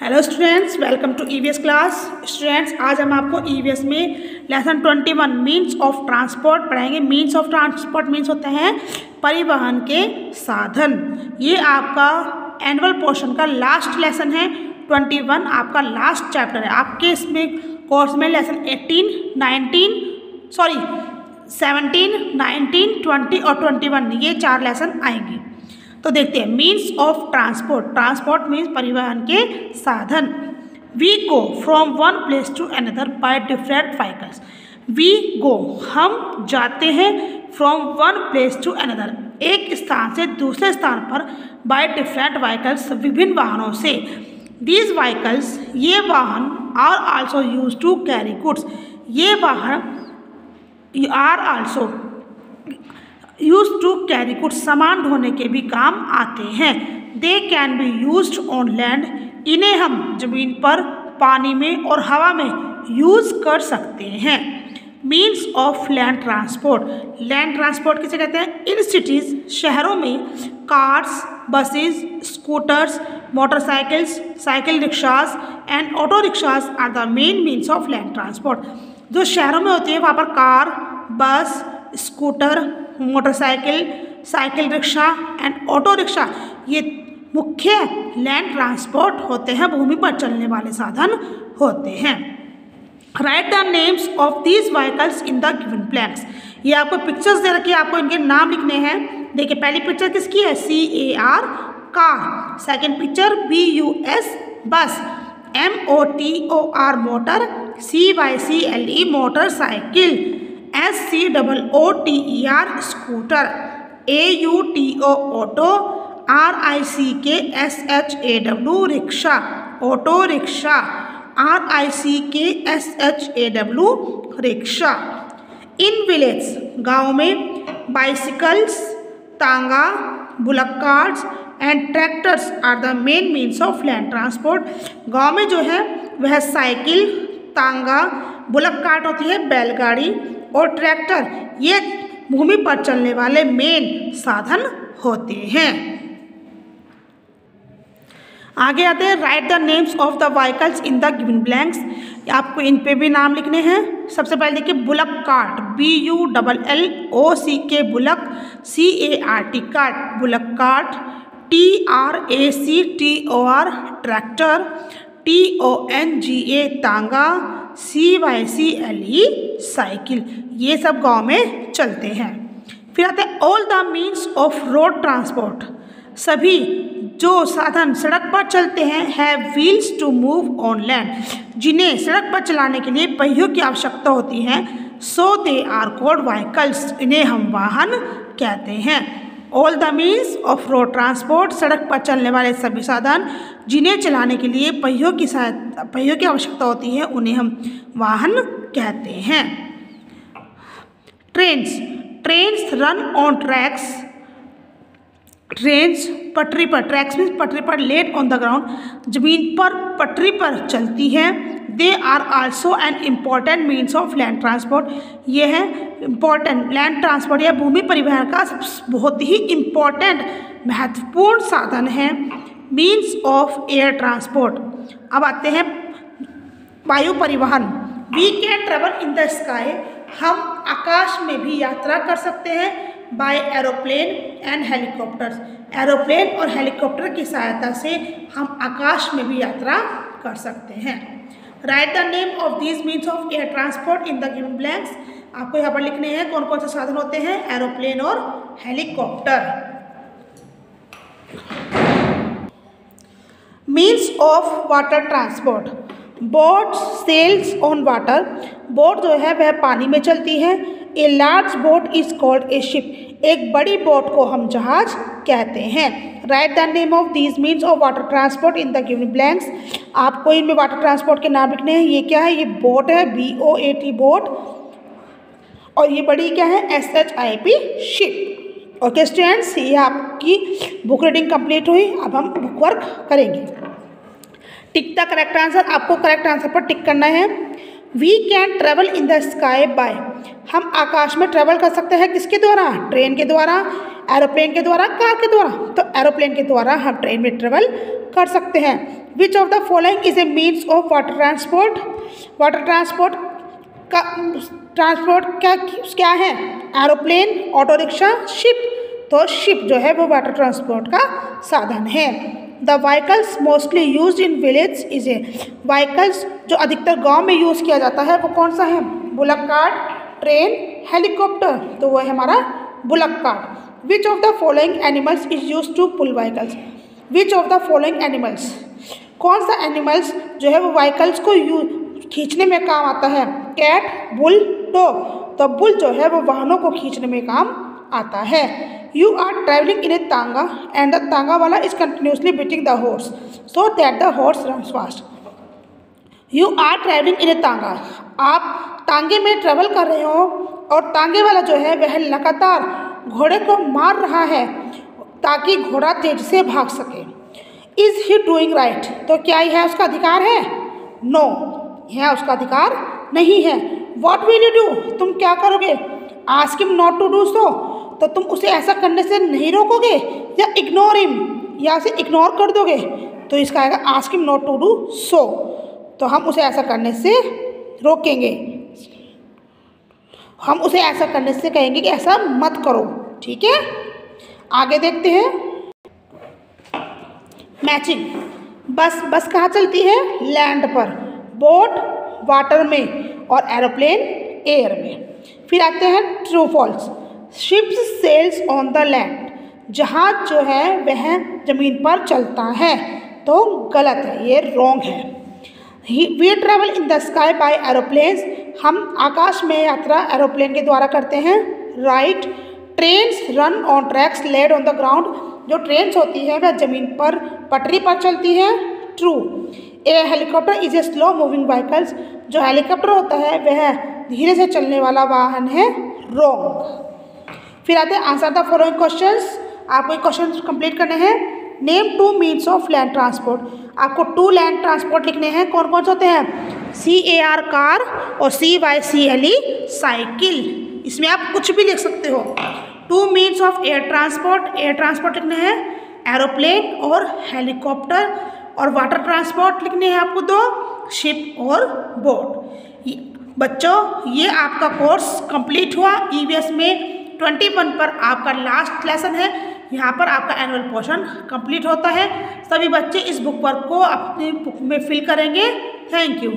Hello students, welcome to EVS class. Students, आज हम आपको ईवीएस में लेसन 21 मीन्स ऑफ ट्रांसपोर्ट पढ़ाएंगे। मीन्स ऑफ ट्रांसपोर्ट मीन्स होते हैं परिवहन के साधन। ये आपका एनुअल पोर्शन का लास्ट लेसन है। 21 आपका लास्ट चैप्टर है। आपके इसमें कोर्स में लेसन 17, 19, 20 और 21 ये 4 लेसन आएंगे। तो देखते हैं means of transport. Transport means परिवहन के साधन। We go from one place to another by different vehicles. We go हम जाते हैं from one place to another एक स्थान से दूसरे स्थान पर बाय डिफरेंट व्हीकल्स विभिन्न वाहनों से। दीज व्हीकल्स ये वाहन are also use to carry goods. ये वाहन are also use to carry goods सामान ढोने के भी काम आते हैं। They can be use on land. इन्हें हम जमीन पर, पानी में और हवा में यूज कर सकते हैं। Means of land transport. Land transport किसे कहते हैं? इन सिटीज़ शहरों में cars, buses, scooters, motorcycles, cycle rickshaws and auto rickshaws are the main means of land transport. जो शहरों में होती है वहाँ पर car, bus, scooter, motorcycle, cycle rickshaw and auto rickshaw ये मुख्य लैंड ट्रांसपोर्ट होते हैं, भूमि पर चलने वाले साधन होते हैं। Write the names of these vehicles in the given blanks. ये आपको पिक्चर्स दे रखी है, आपको इनके नाम लिखने हैं। देखिए पहली पिक्चर किसकी है? CAR car. Second picture BUS bus. MOTOR motor. CYCLE motorcycle. SCOOTER scooter. AUTO auto. RICKSHAW rickshaw auto rickshaw. RICKSHAW rickshaw. In village गाँव में bicycles, tonga, bullock carts and tractors are the main means of land transport. गाँव में जो है वह cycle, तांगा, bullock cart होती है बैलगाड़ी और ट्रैक्टर ये भूमि पर चलने वाले मेन साधन होते हैं। आगे आते हैं write the names of the vehicles in the given blanks. आपको इन पे भी नाम लिखने हैं। सबसे पहले देखिए bullock cart BULLOCK bullock. CART cart bullock cart. TRACTOR tractor. TONGA tonga. CYCLE cycle ये सब गांव में चलते हैं। फिर आते हैं all the means of road transport. सभी जो साधन सड़क पर चलते हैं have wheels to move on land. जिन्हें सड़क पर चलाने के लिए पहियों की आवश्यकता होती है सो दे आर कॉल्ड व्हीकल्स। इन्हें हम वाहन कहते हैं। All the means of road transport सड़क पर चलने वाले सभी साधन जिन्हें चलाने के लिए पहियों की आवश्यकता होती है उन्हें हम वाहन कहते हैं। Trains run on tracks. Trains पटरी पर, ट्रैक्स मीन्स पटरी पर, लेट ऑन द ग्राउंड जमीन पर पटरी पर चलती है। They are also an important means of land transport. ये है इम्पॉर्टेंट लैंड ट्रांसपोर्ट या भूमि परिवहन का बहुत ही इम्पॉर्टेंट महत्वपूर्ण साधन है। Means of air transport. अब आते हैं वायु परिवहन। We can travel in the sky. हम आकाश में भी यात्रा कर सकते हैं by aeroplane and helicopters. Aeroplane और हेलीकॉप्टर की सहायता से हम आकाश में भी यात्रा कर सकते हैं। Write the name of these means of air transport in the given blanks. आपको यहाँ पर लिखने हैं कौन कौन से साधन होते हैं, एरोप्लेन और helicopter. Means of water transport. Boat sails on water. Boat जो है वह पानी में चलती है। A large boat is called a ship. एक बड़ी बोट को हम जहाज कहते हैं। Write the name of these means of water transport in the given blanks. आपको इनमें वाटर ट्रांसपोर्ट के नाम लिखने हैं। ये क्या है? ये बोट है BOAT बोट। और ये बड़ी क्या है? SHIP ship. ओके स्टूडेंट्स, ये आपकी बुक रीडिंग कंप्लीट हुई। अब हम बुक वर्क करेंगे। Tick the correct answer. आपको करेक्ट आंसर पर टिक करना है। We can travel in the sky by. हम आकाश में ट्रेवल कर सकते हैं किसके द्वारा? ट्रेन के द्वारा, एरोप्लेन के द्वारा, कार के द्वारा। तो एरोप्लेन के द्वारा हम ट्रेन में ट्रेवल कर सकते हैं। विच of the following is a means of water transport? Water transport का ट्रांसपोर्ट क्या है? Aeroplane, auto rickshaw, ship. तो शिप जो है वो वाटर ट्रांसपोर्ट का साधन है। The vehicles mostly use in village is a, vehicles जो अधिकतर गांव में यूज़ किया जाता है वो कौन सा है? Bullock cart, train, helicopter. तो वो है हमारा bullock cart. Which of the following animals is use to pull vehicles? Which of the following animals, कौन सा एनिमल्स जो है वो व्हीकल्स को खींचने में काम आता है? Cat, bull, dog. तो बुल जो है वो वाहनों को खींचने में काम आता है। You are traveling in a tanga and the tanga वाला is continuously beating the horse so that the horse runs fast. You are traveling in a tanga, आप तांगे में ट्रेवल कर रहे हो और तांगे वाला जो है वह लगातार घोड़े को मार रहा है ताकि घोड़ा तेज से भाग सके। Is he doing right? तो क्या यह उसका अधिकार है? No, यह उसका अधिकार नहीं है। What will you do? तुम क्या करोगे? Ask him not to do so, तो तुम उसे ऐसा करने से नहीं रोकोगे, या इग्नोर हिम, या उसे इग्नोर कर दोगे। तो इसका आएगा ask him not to do so, तो हम उसे ऐसा करने से रोकेंगे, हम उसे ऐसा करने से कहेंगे कि ऐसा मत करो। ठीक है, आगे देखते हैं। मैचिंग। बस कहाँ चलती है? लैंड पर, बोट वाटर में और एरोप्लेन एयर में। फिर आते हैं true false. Ships sails on the land, जहाज जो है वह जमीन पर चलता है, तो गलत है, ये रॉन्ग है। We travel in the sky by aeroplanes, हम आकाश में यात्रा एरोप्लेन के द्वारा करते हैं। Right. Trains run on tracks laid on the ground, जो ट्रेन्स होती है वह जमीन पर पटरी पर चलती है। True. A helicopter is a slow moving vehicles, जो हेलीकॉप्टर होता है वह धीरे से चलने वाला वाहन है। रॉन्ग। फिर आते हैं आंसर द फॉलोइंग क्वेश्चंस। आपको क्वेश्चन कंप्लीट करने हैं। Name two means of land transport, आपको 2 लैंड ट्रांसपोर्ट लिखने हैं। कौन कौन से होते हैं? CAR कार और CYCLE साइकिल। इसमें आप कुछ भी लिख सकते हो। 2 मीन्स ऑफ एयर ट्रांसपोर्ट लिखने हैं, एरोप्लेन और हेलीकॉप्टर। और वाटर ट्रांसपोर्ट लिखने हैं आपको 2, शिप और बोट। बच्चों, ये आपका कोर्स कंप्लीट हुआ। EVS में 21 पर आपका लास्ट लेसन है। यहाँ पर आपका एनुअल पोर्शन कंप्लीट होता है। सभी बच्चे इस बुक वर्क को अपनी बुक में फिल करेंगे। Thank you.